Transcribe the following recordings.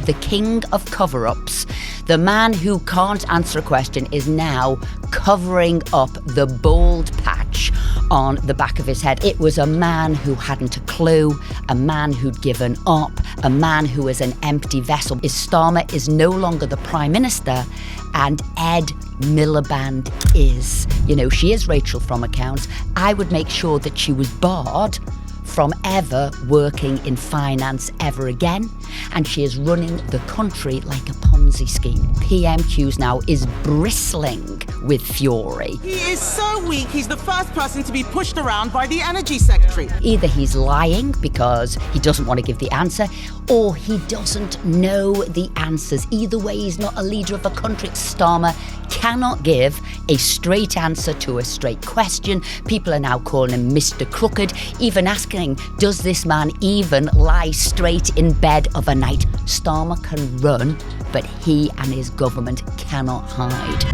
the king of cover-ups. The man who can't answer a question is now covering up the bald patch on the back of his head. It was a man who hadn't a clue, a man who'd given up, a man who is an empty vessel. Starmer is no longer the Prime Minister, and Ed Miliband is. You know, she is Rachel from accounts. I would make sure that she was barred from ever working in finance ever again, and she is running the country like a Ponzi scheme. PMQs now is bristling with fury. He is so weak, he's the first person to be pushed around by the Energy Secretary. Either he's lying because he doesn't want to give the answer, or he doesn't know the answers. Either way, he's not a leader of a country. Starmer cannot give a straight answer to a straight question. People are now calling him Mr. Crooked, even asking, does this man even lie straight in bed of a night? Starmer can run, but he and his government cannot hide.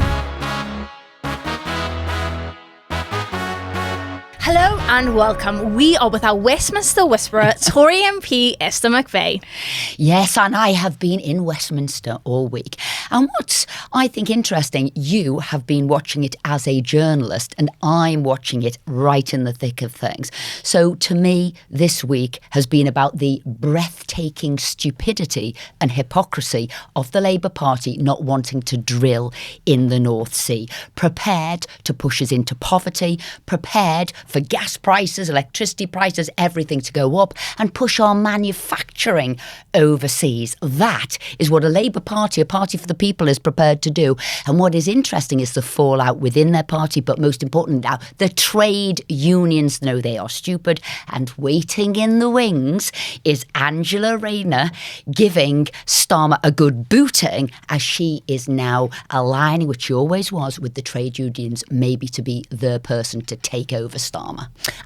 Hello and welcome. We are with our Westminster Whisperer, Tory MP Esther McVey. Yes, and I have been in Westminster all week. And what's, I think, interesting, you have been watching it as a journalist and I'm watching it right in the thick of things. So to me, this week has been about the breathtaking stupidity and hypocrisy of the Labour Party not wanting to drill in the North Sea, prepared to push us into poverty, prepared for gas prices, electricity prices, everything to go up and push our manufacturing overseas. That is what a Labour Party, a party for the people, is prepared to do. And what is interesting is the fallout within their party, but most important now, the trade unions know they are stupid, and waiting in the wings is Angela Rayner giving Starmer a good booting, as she is now aligning, which she always was, with the trade unions, maybe to be the person to take over Starmer.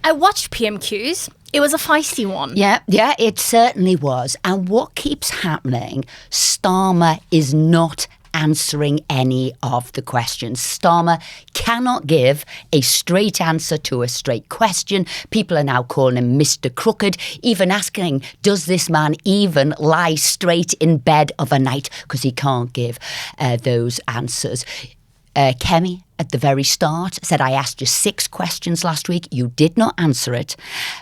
I watched PMQs. It was a feisty one. Yeah, it certainly was. And what keeps happening, Starmer is not answering any of the questions. Starmer cannot give a straight answer to a straight question. People are now calling him Mr. Crooked, even asking, does this man even lie straight in bed of a night? Because he can't give those answers. Kemi, at the very start, said, I asked you 6 questions last week. You did not answer it,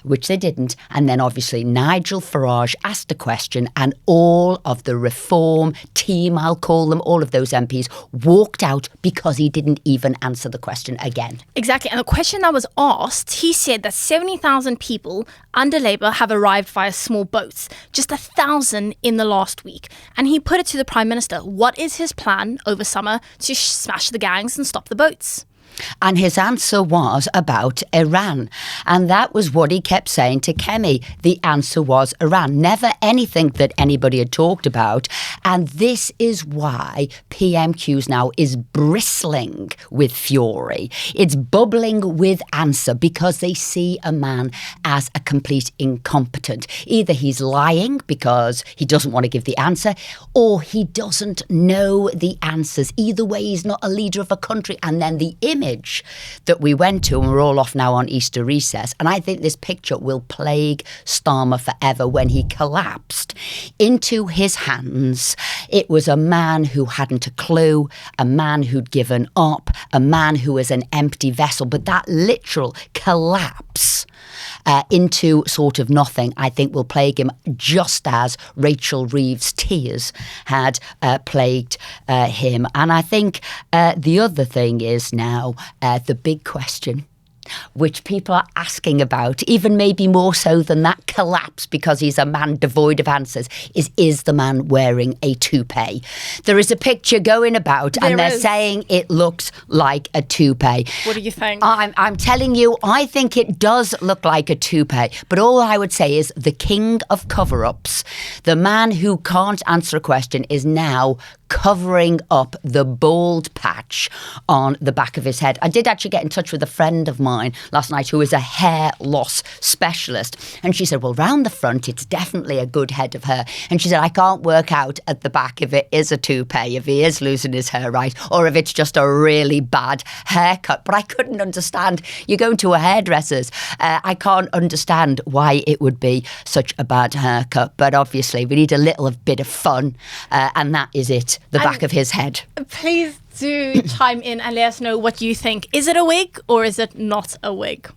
which they didn't. And then obviously Nigel Farage asked a question, and all of the reform team, I'll call them, all of those MPs, walked out because he didn't even answer the question again. Exactly. And the question that was asked, he said that 70,000 people under Labour have arrived via small boats, just 1,000 in the last week. And he put it to the Prime Minister, what is his plan over summer to smash the gangs and stop the boats? And his answer was about Iran. And that was what he kept saying to Kemi. The answer was Iran. Never anything that anybody had talked about. And this is why PMQs now is bristling with fury. It's bubbling with answer because they see a man as a complete incompetent. Either he's lying because he doesn't want to give the answer, or he doesn't know the answers. Either way, he's not a leader of a country. And then the image that we went to, and we're all off now on Easter recess, and I think this picture will plague Starmer forever. When he collapsed into his hands, it was a man who hadn't a clue, a man who'd given up, a man who was an empty vessel. But that literal collapse into sort of nothing, I think, will plague him, just as Rachel Reeves' tears had plagued him. And I think the other thing is now the big question, which people are asking about, even maybe more so than that collapse, because he's a man devoid of answers, is the man wearing a toupee? There is a picture going about and they're saying it looks like a toupee. What do you think? I'm telling you, I think it does look like a toupee. But all I would say is the king of cover-ups, the man who can't answer a question, is now covering up the bald patch on the back of his head. I did actually get in touch with a friend of mine mine last night who is a hair loss specialist. And she said, well, round the front, it's definitely a good head of hair. And she said, I can't work out at the back if it is a toupee, if he is losing his hair right, or if it's just a really bad haircut. But I couldn't understand. You go to a hairdresser's. I can't understand why it would be such a bad haircut. But obviously, we need a little bit of fun. And that is it, the back of his head. Please do chime in and let us know what you think. Is it a wig or is it not a wig?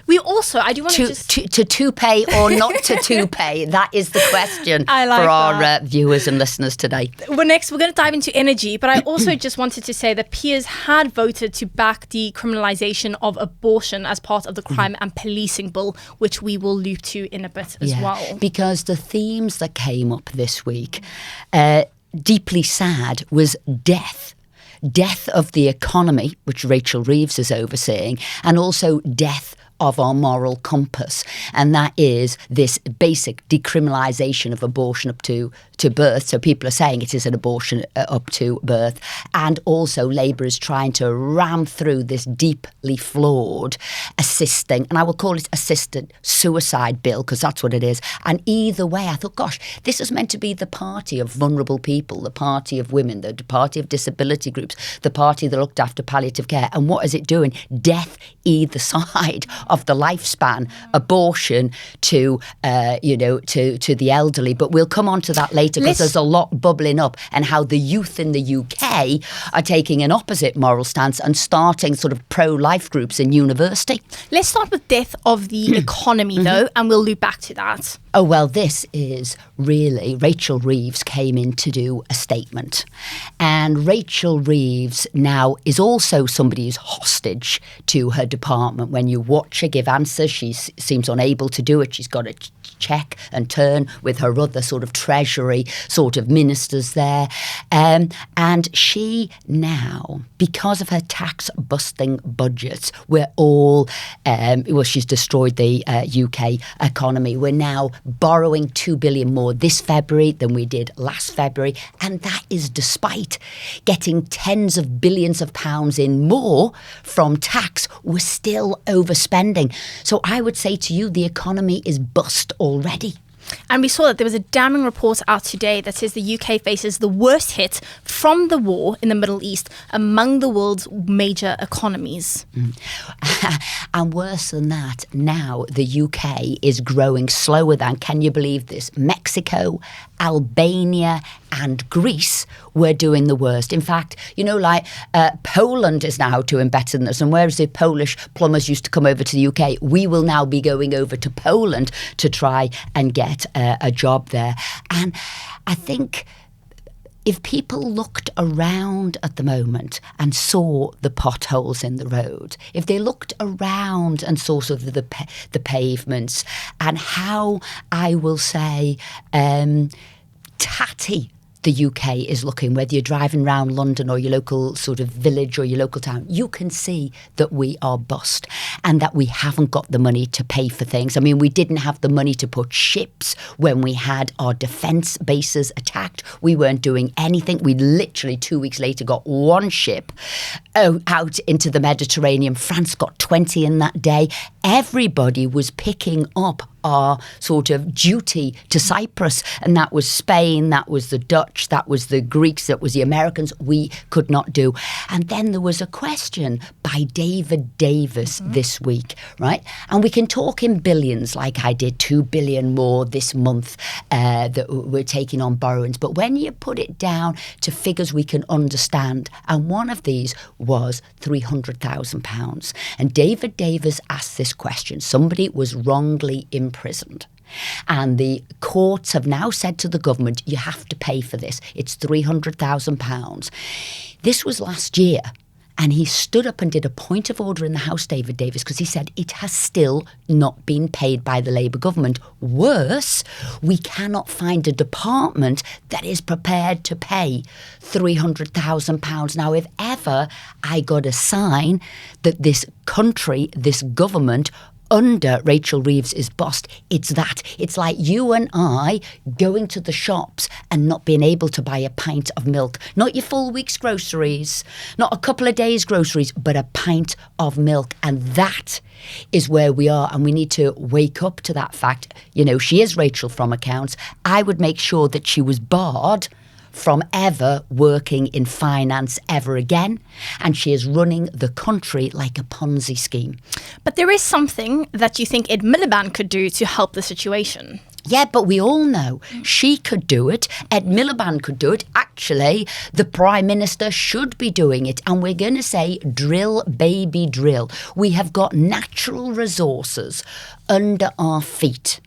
We also, I do want to just... To toupee or not to toupee? That is the question I like for our viewers and listeners today. Well, next, we're going to dive into energy, but I also just wanted to say that peers had voted to back decriminalization of abortion as part of the crime and policing bill, which we will loop to in a bit as well. Because the themes that came up this week, deeply sad, was death. Death of the economy, which Rachel Reeves is overseeing, and also death of our moral compass. And that is this basic decriminalisation of abortion up to birth. So people are saying it is an abortion up to birth. And also Labour is trying to ram through this deeply flawed assisting, and I will call it assisted suicide bill, because that's what it is. And either way, I thought, gosh, this is meant to be the party of vulnerable people, the party of women, the party of disability groups, the party that looked after palliative care. And what is it doing? Death either side of the lifespan, abortion to the elderly. But we'll come on to that later, because there's a lot bubbling up, and how the youth in the UK are taking an opposite moral stance and starting sort of pro-life groups in university. Let's start with death of the economy, though, and we'll loop back to that. Oh, well, this is really, Rachel Reeves came in to do a statement. And Rachel Reeves now is also somebody who's hostage to her department. When you watch her give answers, she seems unable to do it. She's got to check and turn with her other sort of treasury sort of ministers there. And she now, because of her tax-busting budgets, we're all, she's destroyed the UK economy. We're now borrowing 2 billion more this February than we did last February. And that is despite getting tens of billions of pounds in more from tax. We're still overspending. So I would say to you, the economy is bust already. And we saw that there was a damning report out today that says the UK faces the worst hit from the war in the Middle East among the world's major economies. And worse than that, now the UK is growing slower than, can you believe this, Mexico, Albania and Greece were doing the worst. In fact, Poland is now doing better than us. And whereas the Polish plumbers used to come over to the UK, we will now be going over to Poland to try and get a job there. And I think if people looked around at the moment and saw the potholes in the road, if they looked around and saw sort of the pavements and how, I will say, tatty the UK is looking, whether you're driving around London or your local sort of village or your local town, you can see that we are bust and that we haven't got the money to pay for things. I mean, we didn't have the money to put ships when we had our defence bases attacked. We weren't doing anything. We literally 2 weeks later got one ship out into the Mediterranean. France got 20 in that day. Everybody was picking up our sort of duty to Cyprus, and that was Spain, that was the Dutch, that was the Greeks, that was the Americans. We could not do. And then there was a question by David Davis this week, right? And we can talk in billions, like I did, 2 billion more this month that we're taking on borrowings. But when you put it down to figures we can understand, and one of these was £300,000. And David Davis asked this question. Somebody was wrongly imprisoned. And the courts have now said to the government, you have to pay for this. It's £300,000. This was last year. And he stood up and did a point of order in the House, David Davis, because he said it has still not been paid by the Labour government. Worse, we cannot find a department that is prepared to pay £300,000. Now, if ever I got a sign that this country, this government, under Rachel Reeves' boss. It's that. It's like you and I going to the shops and not being able to buy a pint of milk. Not your full week's groceries, not a couple of days' groceries, but a pint of milk. And that is where we are. And we need to wake up to that fact. You know, she is Rachel from accounts. I would make sure that she was barred from ever working in finance ever again. And she is running the country like a Ponzi scheme. But there is something that you think Ed Miliband could do to help the situation. Yeah, but we all know she could do it. Ed Miliband could do it. Actually, the Prime Minister should be doing it. And we're going to say, drill, baby, drill. We have got natural resources under our feet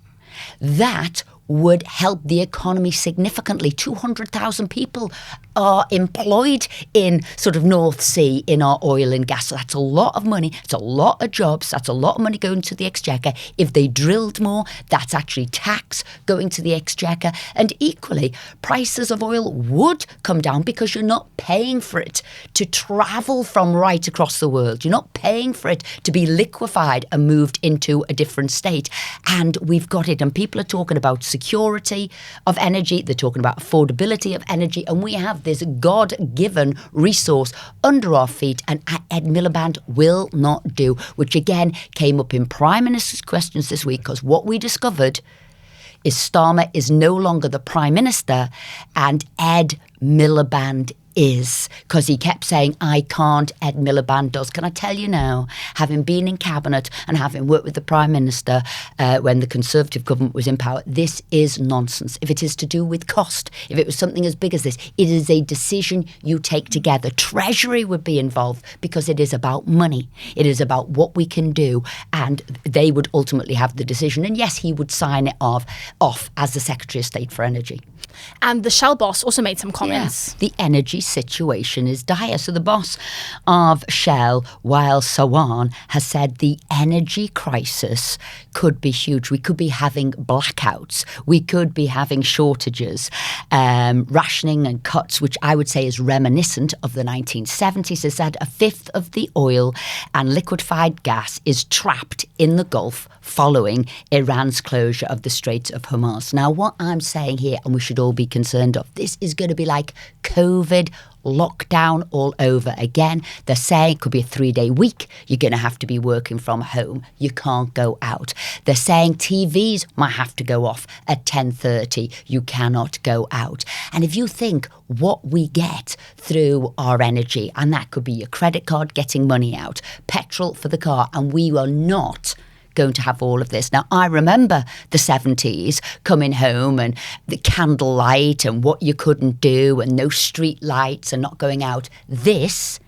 that would help the economy significantly. 200,000 people are employed in sort of North Sea in our oil and gas. So that's a lot of money. It's a lot of jobs. That's a lot of money going to the exchequer. If they drilled more, that's actually tax going to the exchequer. And equally, prices of oil would come down because you're not paying for it to travel from right across the world. You're not paying for it to be liquefied and moved into a different state. And we've got it. And people are talking about security of energy. They're talking about affordability of energy. And we have this God-given resource under our feet, and Ed Miliband will not do, which again came up in Prime Minister's questions this week, because what we discovered is Starmer is no longer the Prime Minister and Ed Miliband is, because he kept saying, I can't, Ed Miliband does. Can I tell you now, having been in Cabinet and having worked with the Prime Minister when the Conservative government was in power, this is nonsense. If it is to do with cost, if it was something as big as this, it is a decision you take together. Treasury would be involved because it is about money. It is about what we can do, and they would ultimately have the decision. And yes, he would sign it off as the Secretary of State for Energy. And the Shell boss also made some comments. Yeah. The energy situation is dire. So the boss of Shell, Wael Sawan, has said the energy crisis could be huge. We could be having blackouts. We could be having shortages, rationing and cuts, which I would say is reminiscent of the 1970s. It said a fifth of the oil and liquefied gas is trapped in the Gulf following Iran's closure of the Straits of Hormuz. Now, what I'm saying here, and we should all be concerned of, this is going to be like COVID lockdown all over again. They're saying it could be a 3-day week. You're going to have to be working from home. You can't go out. They're saying TVs might have to go off at 10:30. You cannot go out. And if you think what we get through our energy, and that could be your credit card getting money out, petrol for the car, and we are not going to have all of this. Now, I remember the 70s coming home and the candlelight and what you couldn't do and no street lights and not going out. This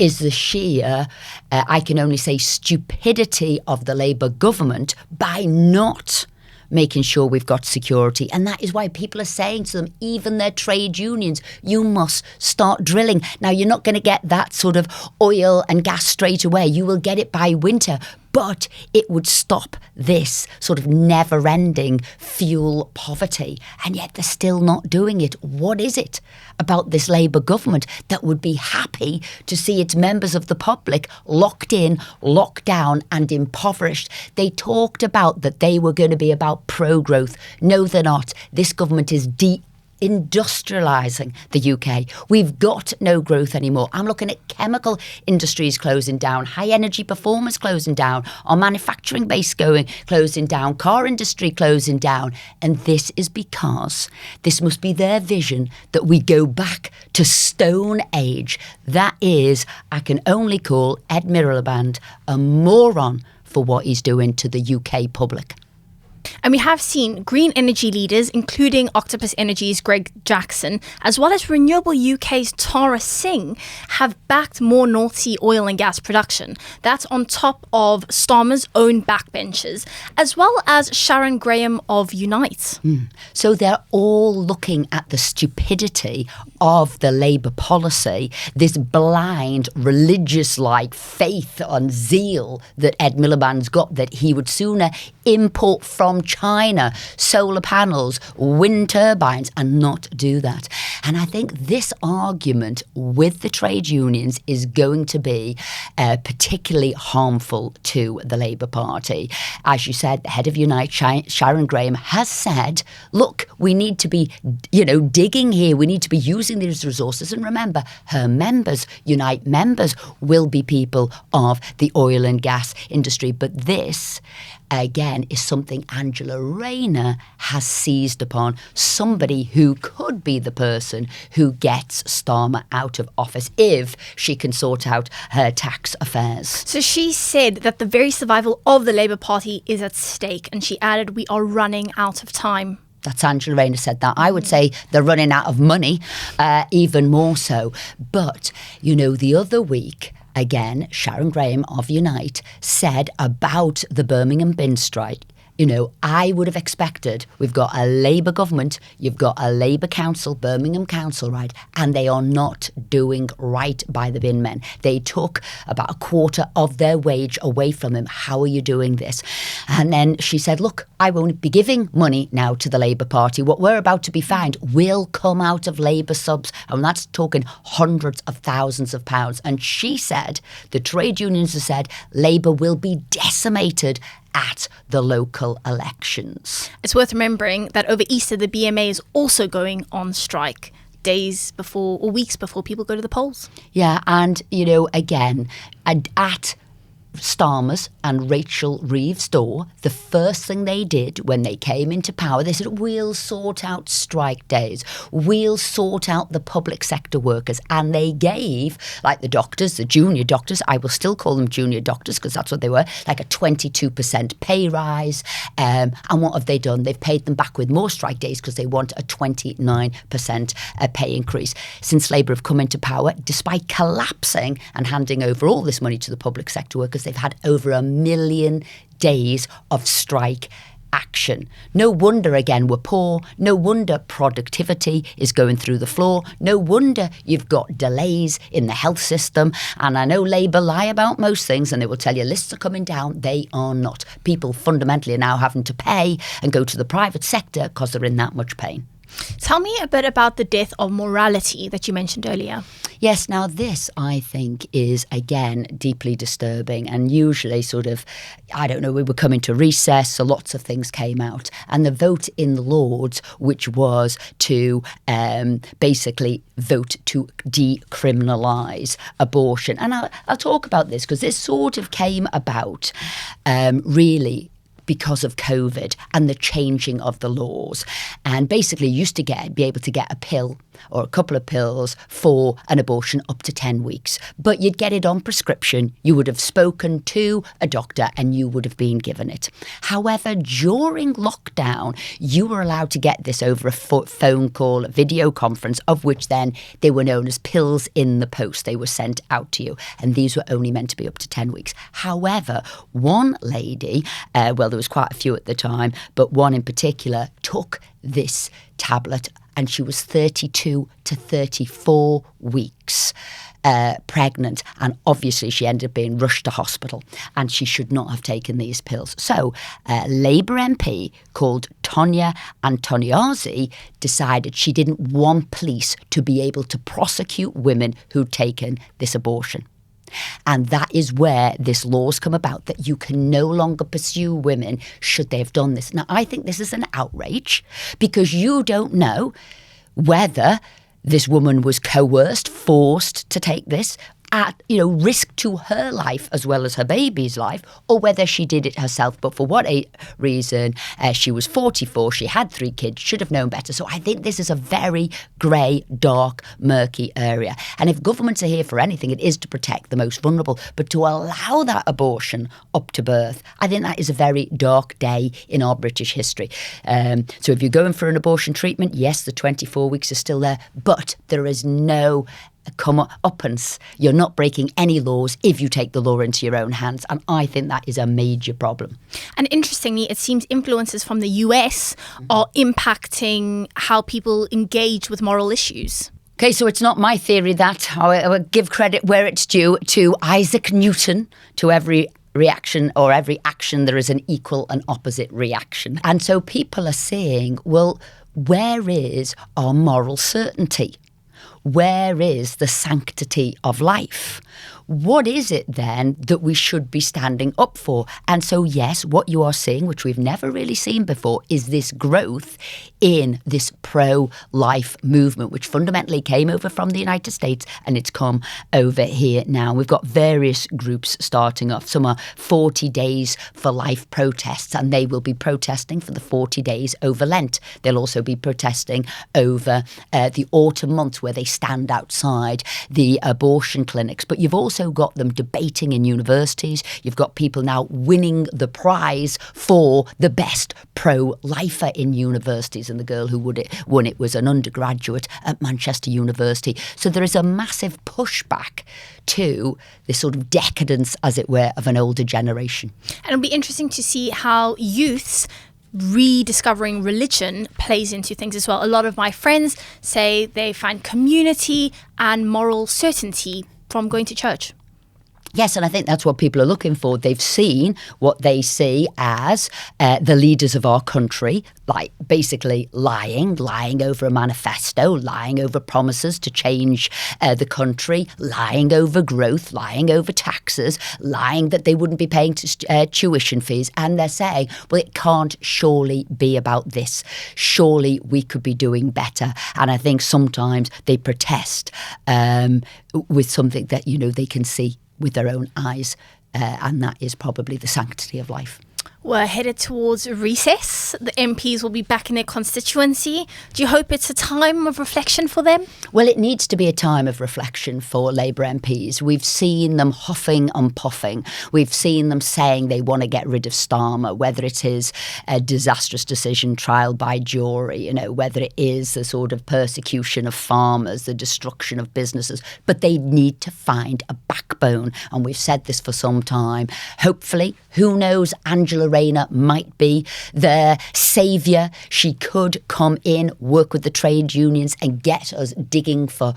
is the sheer, I can only say, stupidity of the Labour government by not making sure we've got security. And that is why people are saying to them, even their trade unions, you must start drilling. Now, you're not going to get that sort of oil and gas straight away. You will get it by winter. But it would stop this sort of never-ending fuel poverty. And yet they're still not doing it. What is it about this Labour government that would be happy to see its members of the public locked in, locked down and impoverished? They talked about that they were going to be about pro-growth. No, they're not. This government is industrialising the UK. We've got no growth anymore. I'm looking at chemical industries closing down, high energy performers closing down, our manufacturing base closing down, car industry closing down. And this is because this must be their vision that we go back to Stone Age. That is, I can only call Ed Miliband a moron for what he's doing to the UK public. And we have seen green energy leaders, including Octopus Energy's Greg Jackson, as well as Renewable UK's Tara Singh, have backed more North Sea oil and gas production. That's on top of Starmer's own backbenchers, as well as Sharon Graham of Unite. So they're all looking at the stupidity of the Labour policy, this blind, religious-like faith and zeal that Ed Miliband's got, that he would sooner import from China solar panels, wind turbines, and not do that. And I think this argument with the trade unions is going to be particularly harmful to the Labour Party. As you said, the head of Unite, Sharon Graham, has said, look, we need to be, digging here. We need to be using these resources. And remember, her members, Unite members, will be people of the oil and gas industry. But this, again, is something Angela Rayner has seized upon, somebody who could be the person who gets Starmer out of office if she can sort out her tax affairs. So she said that the very survival of the Labour Party is at stake, and she added, we are running out of time. That's Angela Rayner said that. I would say they're running out of money, even more so. But, the other week, again, Sharon Graham of Unite said about the Birmingham bin strike, I would have expected, we've got a Labour government, you've got a Labour council, Birmingham Council, right, and they are not doing right by the bin men. They took about a quarter of their wage away from them. How are you doing this? And then she said, look, I won't be giving money now to the Labour Party. What we're about to be fined will come out of Labour subs, and that's talking hundreds of thousands of pounds. And she said, the trade unions have said, Labour will be decimated at the local elections. It's worth remembering that over Easter, the BMA is also going on strike days before or weeks before people go to the polls. Yeah, and, again, at Starmer's and Rachel Reeves' door, the first thing they did when they came into power, they said, we'll sort out strike days, we'll sort out the public sector workers. And they gave, like the doctors, the junior doctors, I will still call them junior doctors because that's what they were, like a 22% pay rise. And what have they done? They've paid them back with more strike days because they want a 29% pay increase. Since Labour have come into power, despite collapsing and handing over all this money to the public sector workers, they've had over 1 million days of strike action. No wonder, again, we're poor. No wonder productivity is going through the floor. No wonder you've got delays in the health system. And I know Labour lie about most things and they will tell you lists are coming down. They are not. People fundamentally are now having to pay and go to the private sector because they're in that much pain. Tell me a bit about the death of morality that you mentioned earlier. Yes, now this, I think, is, again, deeply disturbing and usually sort of, we were coming to recess, so lots of things came out. And the vote in the Lords, which was to basically vote to decriminalise abortion. And I'll talk about this because this sort of came about really because of COVID and the changing of the laws. And basically you used to be able to get a pill or a couple of pills for an abortion up to 10 weeks. But you'd get it on prescription. You would have spoken to a doctor and you would have been given it. However, during lockdown, you were allowed to get this over a phone call, a video conference, of which then they were known as pills in the post. They were sent out to you. And these were only meant to be up to 10 weeks. However, one lady, there was quite a few at the time, but one in particular took this tablet and she was 32 to 34 weeks pregnant. And obviously she ended up being rushed to hospital and she should not have taken these pills. So a Labour MP called Tonya Antoniazzi decided she didn't want police to be able to prosecute women who'd taken this abortion. And that is where this law's come about, that you can no longer pursue women should they have done this. Now, I think this is an outrage because you don't know whether this woman was coerced, forced to take this at risk to her life as well as her baby's life, or whether she did it herself. But for what reason, she was 44, she had 3 kids, should have known better. So I think this is a very grey, dark, murky area. And if governments are here for anything, it is to protect the most vulnerable. But to allow that abortion up to birth, I think that is a very dark day in our British history. So if you're going for an abortion treatment, yes, the 24 weeks is still there, but there is no come-uppance. You're not breaking any laws if you take the law into your own hands. And I think that is a major problem. And interestingly, it seems influences from the US are impacting how people engage with moral issues. Okay, so it's not my theory that I would give credit where it's due to Isaac Newton. To every reaction or every action, there is an equal and opposite reaction. And so people are saying, well, where is our moral certainty? where is the sanctity of life? What is it then that we should be standing up for? And so, yes, what you are seeing, which we've never really seen before, is this growth in this pro-life movement, which fundamentally came over from the United States and it's come over here now. We've got various groups starting off. Some are 40 Days for Life protests, and they will be protesting for the 40 days over Lent. They'll also be protesting over the autumn months where they stand outside the abortion clinics. But you've also got them debating in universities. You've got people now winning the prize for the best pro-lifer in universities. And the girl who won it was an undergraduate at Manchester University. So there is a massive pushback to this sort of decadence, as it were, of an older generation. And it'll be interesting to see how youths rediscovering religion plays into things as well. A lot of my friends say they find community and moral certainty from going to church. Yes, and I think that's what people are looking for. They've seen what they see as the leaders of our country, like basically lying over a manifesto, lying over promises to change the country, lying over growth, lying over taxes, lying that they wouldn't be paying tuition fees. And they're saying, well, it can't surely be about this. Surely we could be doing better. And I think sometimes they protest with something that, they can see with their own eyes, and that is probably the sanctity of life. We're headed towards recess. The MPs will be back in their constituency. Do you hope it's a time of reflection for them? Well, it needs to be a time of reflection for Labour MPs. We've seen them huffing and puffing. We've seen them saying they want to get rid of Starmer, whether it is a disastrous decision, trial by jury, whether it is the sort of persecution of farmers, the destruction of businesses. But they need to find a backbone. And we've said this for some time. Hopefully, who knows, Angela Rayner might be their saviour. She could come in, work with the trade unions and get us drilling for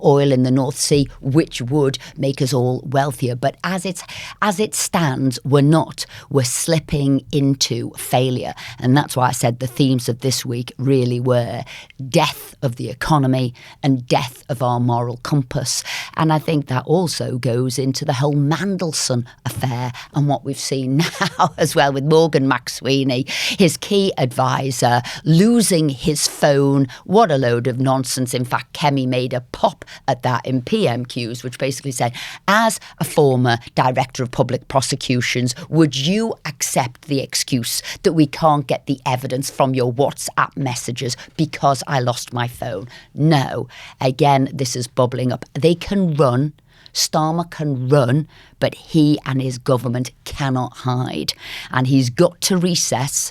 oil in the North Sea, which would make us all wealthier. But as it stands, we're not. We're slipping into failure. And that's why I said the themes of this week really were death of the economy and death of our moral compass. And I think that also goes into the whole Mandelson affair and what we've seen now as well with Morgan McSweeney, his key advisor, losing his phone. What a load of nonsense. In fact, Kemi made a pop at that in PMQs, which basically said, as a former director of public prosecutions, would you accept the excuse that we can't get the evidence from your WhatsApp messages because I lost my phone? No. Again, this is bubbling up. They can run. Starmer can run, but he and his government cannot hide. And he's got to recess,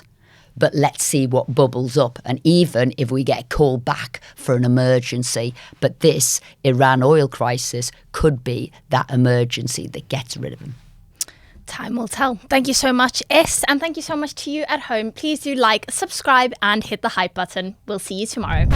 but let's see what bubbles up. And even if we get called back for an emergency, but this Iran oil crisis could be that emergency that gets rid of him. Time will tell. Thank you so much, Es, and thank you so much to you at home. Please do like, subscribe, and hit the hype button. We'll see you tomorrow.